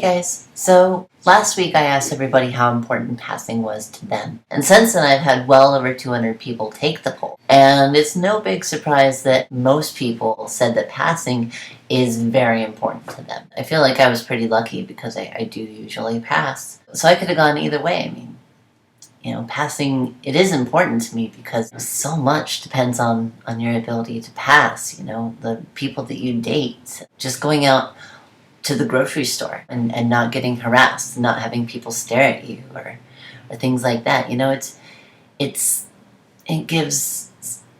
guys, so last week I asked everybody how important passing was to them. And since then I've had well over 200 people take the poll. And it's no big surprise that most people said that passing is very important to them. I feel like I was pretty lucky because I do usually pass. So I could have gone either way. I mean, passing, it is important to me because so much depends on your ability to pass, the people that you date. Just going out to the grocery store and not getting harassed, not having people stare at you or things like that. It gives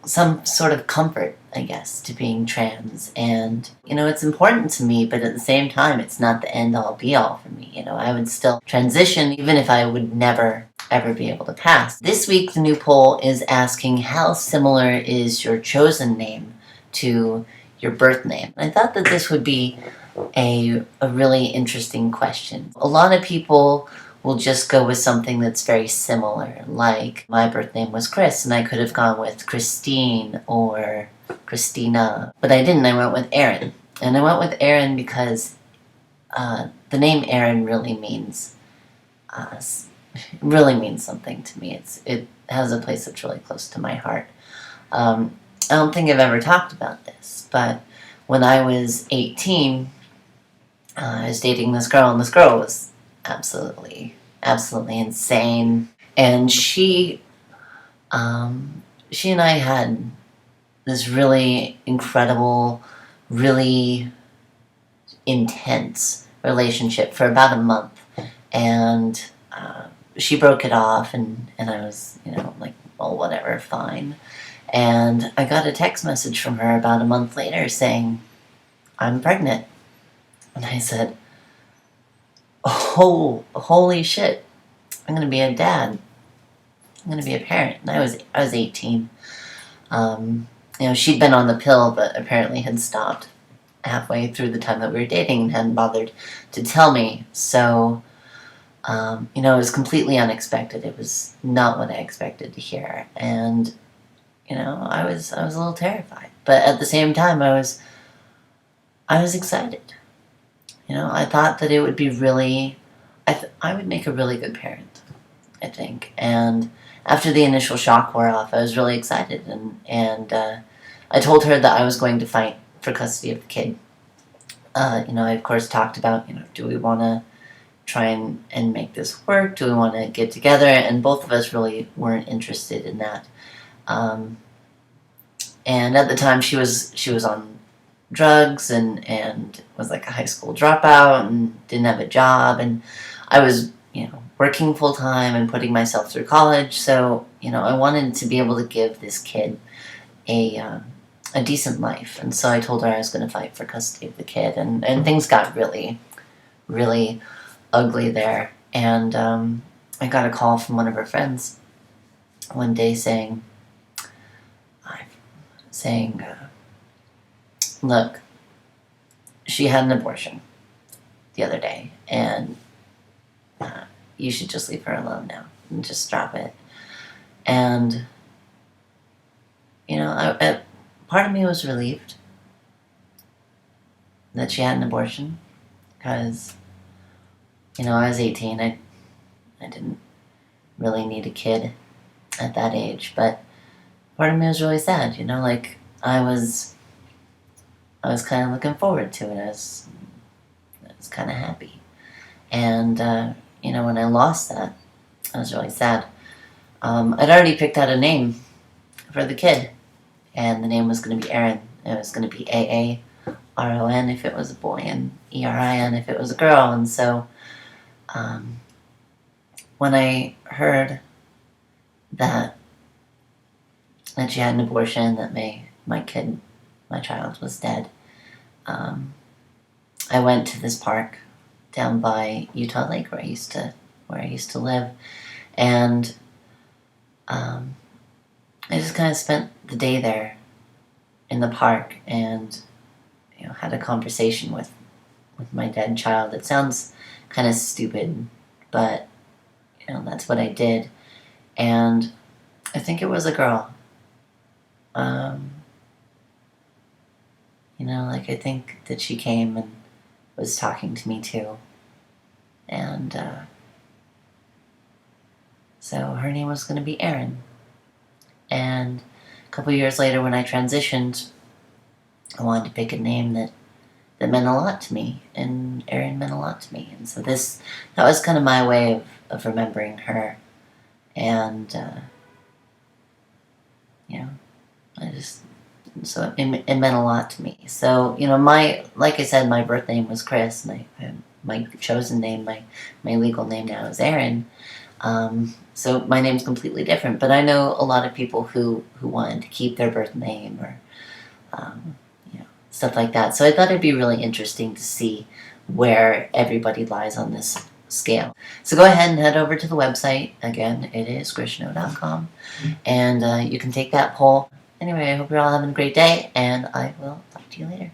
some sort of comfort, I guess, to being trans. And, it's important to me, but at the same time, it's not the end all be all for me. I would still transition even if I would never ever be able to pass. This week, the new poll is asking how similar is your chosen name to your birth name. I thought that this would be a really interesting question. A lot of people will just go with something that's very similar, like my birth name was Chris, and I could have gone with Christine or Christina, but I didn't. I went with Aaron. And I went with Aaron because the name Aaron really means something to me. It has a place that's really close to my heart. I don't think I've ever talked about this, but when I was 18, I was dating this girl, and this girl was absolutely insane. And she and I had this really incredible, really intense relationship for about a month. And she broke it off, and I was, like, well, whatever, fine. And I got a text message from her about a month later saying, I'm pregnant. And I said, oh, holy shit, I'm going to be a dad. I'm going to be a parent. And I was 18. She'd been on the pill, but apparently had stopped halfway through the time that we were dating and hadn't bothered to tell me. So, it was completely unexpected. It was not what I expected to hear. And, I was a little terrified. But at the same time, I was excited. I thought that it would be really, I would make a really good parent, I think. And after the initial shock wore off, I was really excited. And I told her that I was going to fight for custody of the kid. I, of course, talked about, do we want to try and make this work? Do we want to get together? And both of us really weren't interested in that. And at the time, she was on drugs and was like a high school dropout and didn't have a job, and I was working full time and putting myself through college, so I wanted to be able to give this kid a decent life. And so I told her I was going to fight for custody of the kid, and things got really ugly there. And I got a call from one of her friends one day saying look, she had an abortion the other day, and you should just leave her alone now and just drop it. And, part of me was relieved that she had an abortion because, I was 18. I didn't really need a kid at that age, but part of me was really sad, like I was kind of looking forward to it. I was kind of happy. And, when I lost that, I was really sad. I'd already picked out a name for the kid, and the name was going to be Aaron. It was going to be Aaron if it was a boy, and Erin if it was a girl. And so when I heard that she had an abortion, that my child was dead, I went to this park down by Utah Lake where I used to live, and I just kind of spent the day there in the park and had a conversation with my dead child. It sounds kind of stupid, but that's what I did. And I think it was a girl. I think that she came and was talking to me too. And so her name was going to be Erin. And a couple years later, when I transitioned, I wanted to pick a name that meant a lot to me, and Erin meant a lot to me. And so that was kind of my way of remembering her. And, so it meant a lot to me. So, like I said, my birth name was Chris. My chosen name, my legal name now is Erin. So my name's completely different, but I know a lot of people who wanted to keep their birth name or, stuff like that. So I thought it'd be really interesting to see where everybody lies on this scale. So go ahead and head over to the website. Again, it is grishno.com, and you can take that poll. Anyway, I hope you're all having a great day, and I will talk to you later.